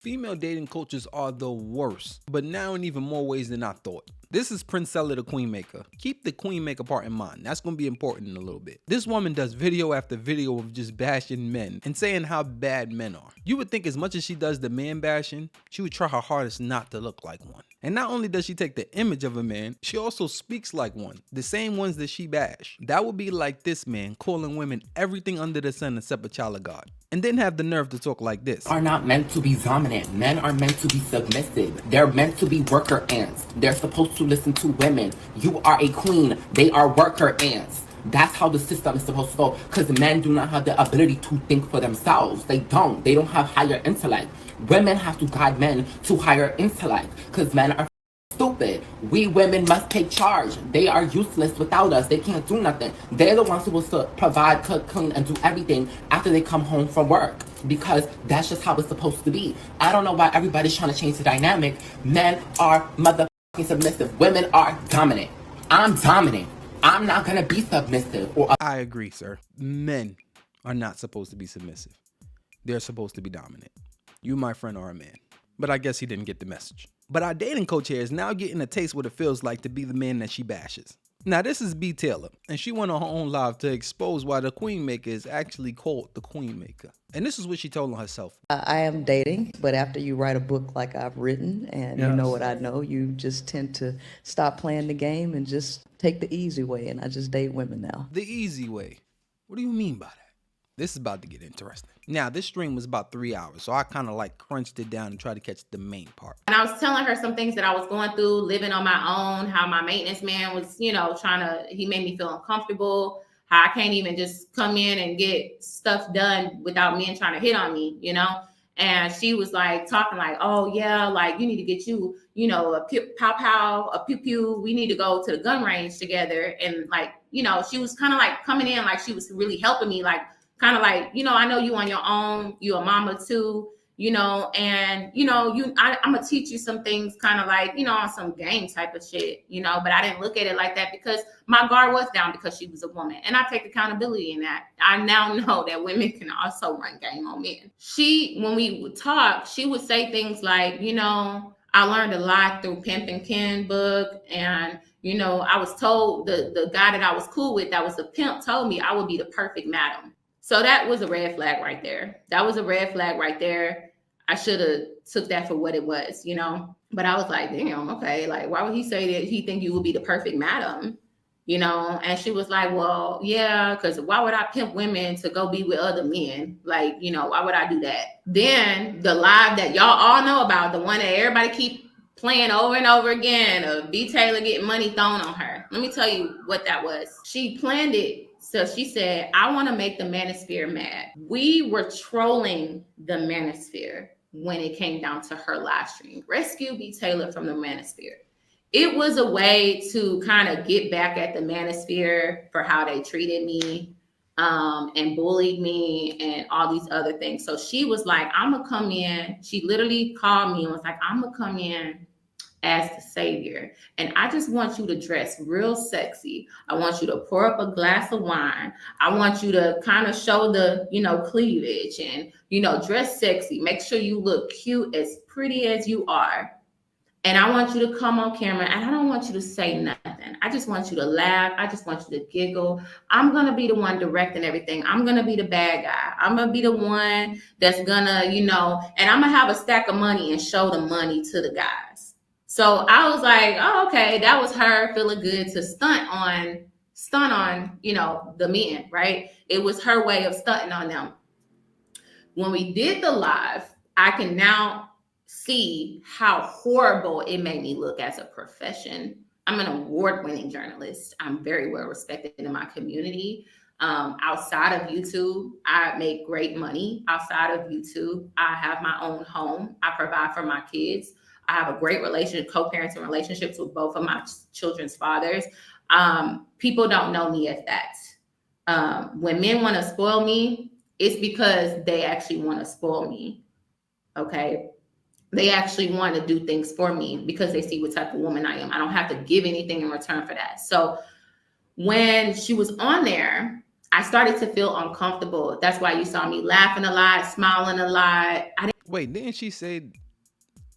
Female dating coaches are the worst, but now in even more ways than I thought. This is Princella the Queen Maker. Keep the Queen Maker part in mind. That's going to be important in a little bit. This woman does video after video of just bashing men and saying how bad men are. You would think as much as she does the man bashing, she would try her hardest not to look like one. And not only does she take the image of a man, she also speaks like one. The same ones that she bash. That would be like this man calling women everything under the sun except a child of God. And then have the nerve to talk like this. Are not meant to be dominant. Men are meant to be submissive. They're meant to be worker ants. They're supposed to listen to women. You are a queen. They are worker ants. That's how the system is supposed to go. Because men do not have the ability to think for themselves. They don't. They don't have higher intellect. Women have to guide men to higher intellect. Because men are stupid. We women must take charge. They are useless without us. They can't do nothing. They're the ones supposed to provide, cook, clean, and do everything after they come home from work. Because that's just how it's supposed to be. I don't know why everybody's trying to change the dynamic. Men are motherfucking submissive. Women are dominant. I'm dominant. I'm not gonna be submissive. I agree, sir. Men are not supposed to be submissive. They're supposed to be dominant. You, my friend, are a man. But I guess he didn't get the message. But our dating coach here is now getting a taste what it feels like to be the man that she bashes. Now this is B. Taylor, and she went on her own live to expose why the Queen Maker is actually called the Queen Maker. And this is what she told on herself. I am dating, but after you write a book like I've written, and you know what I know, you just tend to stop playing the game and just take the easy way, and I just date women now. The easy way? What do you mean by that? This is about to get interesting. Now, this stream was about 3 hours, so I kind of like crunched it down and tried to catch the main part. And I was telling her some things that I was going through, living on my own, how my maintenance man was, he made me feel uncomfortable, how I can't even just come in and get stuff done without men trying to hit on me, And she was like talking like, oh yeah, like you need to get you, a pow, a pew pew. We need to go to the gun range together. And like, she was kind of like coming in like she was really helping me, like, kind of like, I know you on your own, you a mama too, and, I'm going to teach you some things kind of like, on some game type of shit, but I didn't look at it like that because my guard was down because she was a woman. And I take accountability in that. I now know that women can also run game on men. When we would talk, she would say things like, I learned a lot through Pimp and Ken book. And, I was told the guy that I was cool with, that was a pimp, told me I would be the perfect madam. So that was a red flag right there. I should have took that for what it was, But I was like, damn, okay. Like, why would he say that he think you would be the perfect madam? And she was like, well, yeah, because why would I pimp women to go be with other men? Like, why would I do that? Then the live that y'all all know about, the one that everybody keep playing over and over again of B. Taylor getting money thrown on her. Let me tell you what that was. She planned it. So she said, I want to make the manosphere mad. We were trolling the manosphere when it came down to her live stream. Rescue B. Taylor from the manosphere. It was a way to kind of get back at the manosphere for how they treated me and bullied me and all these other things. So she was like, I'm going to come in. She literally called me and was like, I'm going to come in as the savior. And I just want you to dress real sexy. I want you to pour up a glass of wine. I want you to kind of show the, cleavage and, dress sexy. Make sure you look cute, as pretty as you are. And I want you to come on camera and I don't want you to say nothing. I just want you to laugh. I just want you to giggle. I'm going to be the one directing everything. I'm going to be the bad guy. I'm going to be the one that's going to, and I'm going to have a stack of money and show the money to the guys. So I was like, oh, okay, that was her feeling good to stunt on, the men, right? It was her way of stunting on them. When we did the live, I can now see how horrible it made me look as a profession. I'm an award-winning journalist. I'm very well respected in my community. Outside of YouTube, I make great money. Outside of YouTube, I have my own home. I provide for my kids. I have a great co-parenting relationships with both of my children's fathers. People don't know me as that. When men want to spoil me, it's because they actually want to spoil me. Okay. They actually want to do things for me because they see what type of woman I am. I don't have to give anything in return for that. So when she was on there, I started to feel uncomfortable. That's why you saw me laughing a lot, smiling a lot. Wait, didn't she say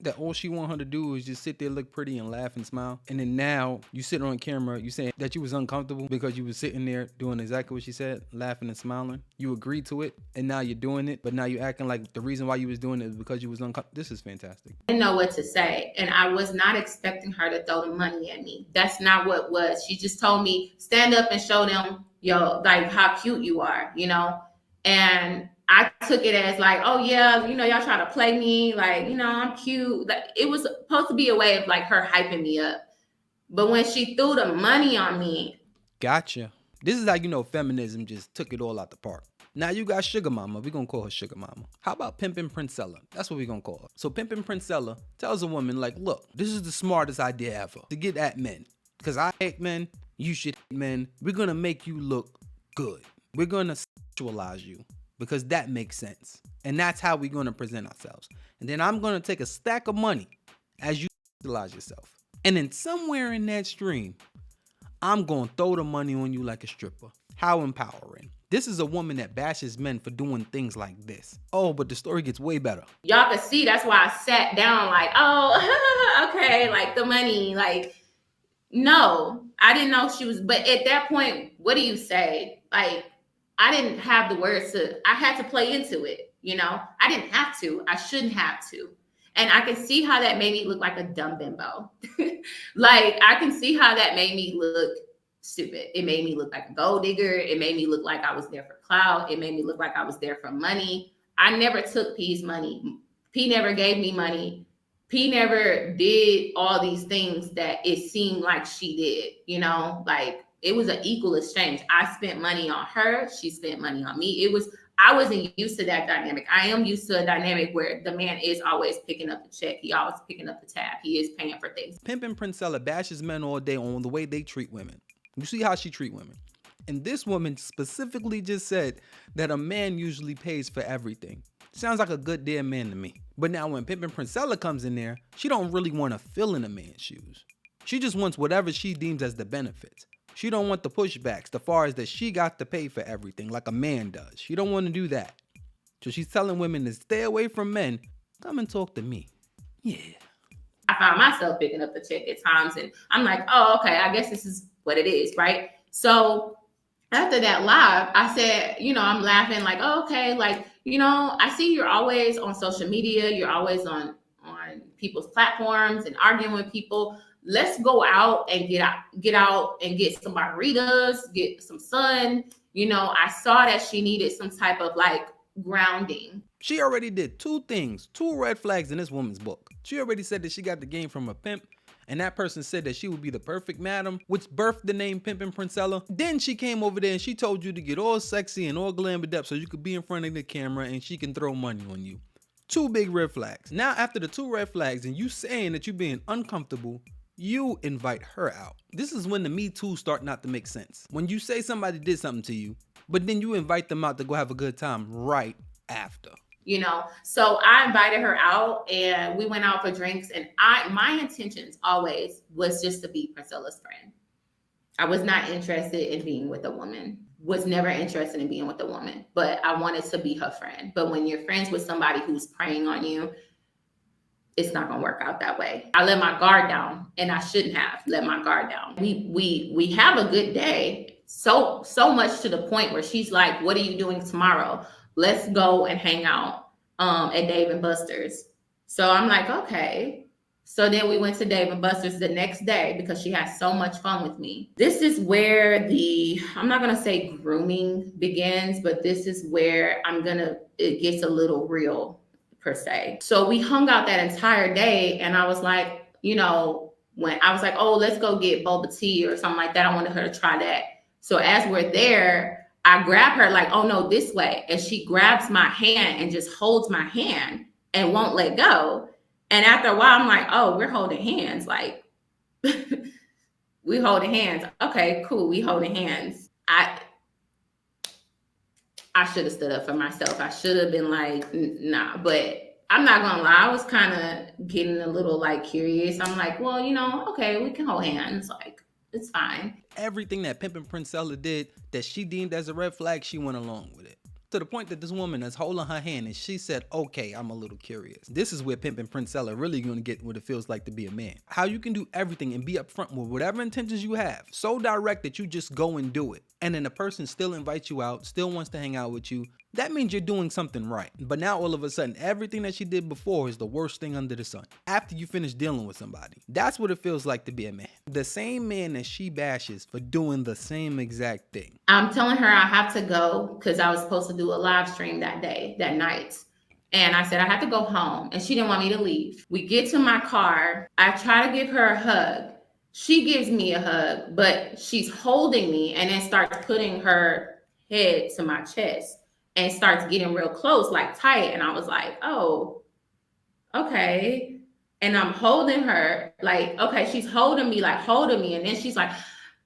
that all she want her to do is just sit there, look pretty, and laugh and smile? And then now you sit on camera, you saying that you was uncomfortable because you was sitting there doing exactly what she said, laughing and smiling. You agreed to it, and now you're doing it, but now you're acting like the reason why you was doing it is because you was uncomfortable. This is fantastic. I didn't know what to say, and I was not expecting her to throw the money at me. That's not what it was. She just told me, stand up and show them, yo, like how cute you are, you know? And I took it as like, oh yeah, you know, y'all try to play me, like, you know, I'm cute. It was supposed to be a way of like her hyping me up. But when she threw the money on me. Gotcha. This is how you know feminism just took it all out the park. Now you got Sugar Mama. We're going to call her Sugar Mama. How about Pimpin' Princella? That's what we're going to call her. So Pimpin' Princella tells a woman like, look, this is the smartest idea ever to get at men. Because I hate men. You should hate men. We're going to make you look good. We're going to sexualize you. Because that makes sense. And that's how we're going to present ourselves. And then I'm going to take a stack of money as you sexualize yourself. And then somewhere in that stream, I'm going to throw the money on you like a stripper. How empowering. This is a woman that bashes men for doing things like this. Oh, but the story gets way better. Y'all can see that's why I sat down like, oh, okay, like the money. Like, no, I didn't know she was. But at that point, what do you say? Like, I didn't have the words to, I had to play into it, you know? I didn't have to. I shouldn't have to. And I can see how that made me look like a dumb bimbo. Like, I can see how that made me look stupid. It made me look like a gold digger. It made me look like I was there for clout. It made me look like I was there for money. I never took P's money. P never gave me money. P never did all these things that it seemed like she did, you know? Like, it was an equal exchange. I spent money on her. She spent money on me. I wasn't used to that dynamic. I am used to a dynamic where the man is always picking up the check. He always picking up the tab. He is paying for things. Pimpin' Princella bashes men all day on the way they treat women. You see how she treat women. And this woman specifically just said that a man usually pays for everything. Sounds like a good damn man to me. But now when Pimpin' Princella comes in there, she don't really want to fill in a man's shoes. She just wants whatever she deems as the benefits. She don't want the pushbacks, the far as that she got to pay for everything like a man does. She don't want to do that. So she's telling women to stay away from men. Come and talk to me. Yeah. I found myself picking up the check at times, and I'm like, oh, okay, I guess this is what it is, right? So after that live, I said, you know, I'm laughing like, oh, okay, like, you know, I see you're always on social media. You're always on people's platforms and arguing with people. Let's go out and get out and get some margaritas, get some sun. You know, I saw that she needed some type of like grounding. She already did two things, two red flags in this woman's book. She already said that she got the game from a pimp, and that person said that she would be the perfect madam, which birthed the name Pimpin' Princella. Then she came over there and she told you to get all sexy and all glammed up so you could be in front of the camera and she can throw money on you. Two big red flags. Now after the two red flags and you saying that you're being uncomfortable, you invite her out. This is when the Me Too start not to make sense. When you say somebody did something to you, but then you invite them out to go have a good time right after. You know, so I invited her out and we went out for drinks, and my intentions always was just to be Priscilla's friend. I was not interested in being with a woman, was never interested in being with a woman, but I wanted to be her friend. But when you're friends with somebody who's preying on you, it's not gonna work out that way. I let my guard down, and I shouldn't have let my guard down. We have a good day, so much to the point where she's like, "What are you doing tomorrow? Let's go and hang out at Dave & Buster's." So I'm like, okay. So then we went to Dave & Buster's the next day because she had so much fun with me. This is where I'm not gonna say grooming begins, but this is where it gets a little real, per se. So we hung out that entire day, and I was like, you know, when I was like, oh, let's go get boba tea or something like that. I wanted her to try that. So as we're there, I grab her like, oh no, this way. And she grabs my hand and just holds my hand and won't let go. And after a while, I'm like, oh, we're holding hands. Like, we holding hands. Okay, cool. We holding hands. I should have stood up for myself. I should have been like, nah, but I'm not gonna lie. I was kind of getting a little like curious. I'm like, well, you know, okay, we can hold hands. Like, it's fine. Everything that Pimpin' Princella did that she deemed as a red flag, she went along with it. To the point that this woman is holding her hand and she said, okay, I'm a little curious. This is where Pimpin' Princella really gonna get what it feels like to be a man. How you can do everything and be upfront with whatever intentions you have. So direct that you just go and do it. And then the person still invites you out, still wants to hang out with you. That means you're doing something right. But now all of a sudden, everything that she did before is the worst thing under the sun. After you finish dealing with somebody. That's what it feels like to be a man. The same man that she bashes for doing the same exact thing. I'm telling her I have to go because I was supposed to do a live stream that night. And I said, I have to go home. And she didn't want me to leave. We get to my car. I try to give her a hug. She gives me a hug, but she's holding me and then starts putting her head to my chest and starts getting real close, like tight. And I was like, oh, okay. And I'm holding her like, okay, she's holding me. And then she's like,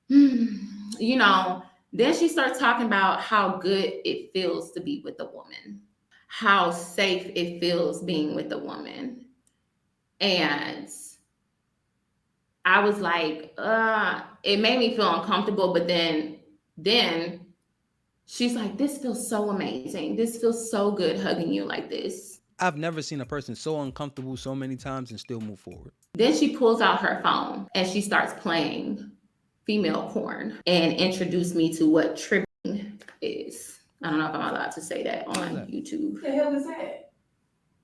you know, then she starts talking about how good it feels to be with a woman, how safe it feels being with a woman. And I was like, it made me feel uncomfortable. But then she's like, this feels so amazing. This feels so good hugging you like this. I've never seen a person so uncomfortable so many times and still move forward. Then she pulls out her phone and she starts playing female porn and introduced me to what tripping is. I don't know if I'm allowed to say that on YouTube. What the hell is that?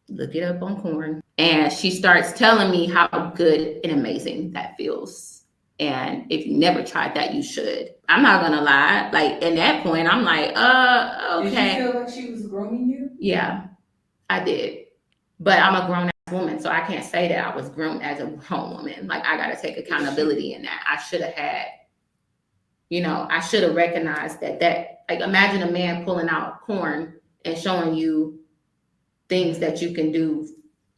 Look it up on porn. And she starts telling me how good and amazing that feels. And if you never tried that, you should. I'm not gonna lie. Like at that point, I'm like, okay. Did you feel like she was grooming you? Yeah, I did. But I'm a grown ass woman, so I can't say that I was groomed as a grown woman. Like I gotta take accountability in that. I should have had, I should have recognized that like imagine a man pulling out porn and showing you things that you can do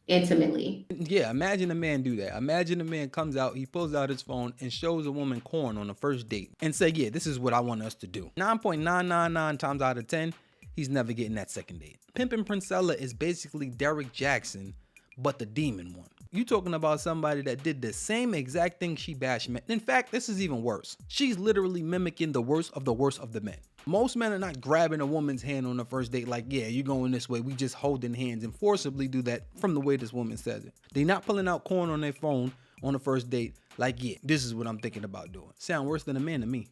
intimately. Yeah, imagine a man do that. Imagine a man comes out, he pulls out his phone and shows a woman corn on the first date and say, yeah, this is what I want us to do. 9.999 times out of 10, he's never getting that second date. Pimpin' Princella is basically Derek Jackson, but the demon one. You talking about somebody that did the same exact thing she bashed men. In fact, this is even worse. She's literally mimicking the worst of the men. Most men are not grabbing a woman's hand on the first date like, yeah, you're going this way. We just holding hands and forcibly do that from the way this woman says it. They not pulling out corn on their phone on the first date like, yeah, this is what I'm thinking about doing. Sound worse than a man to me.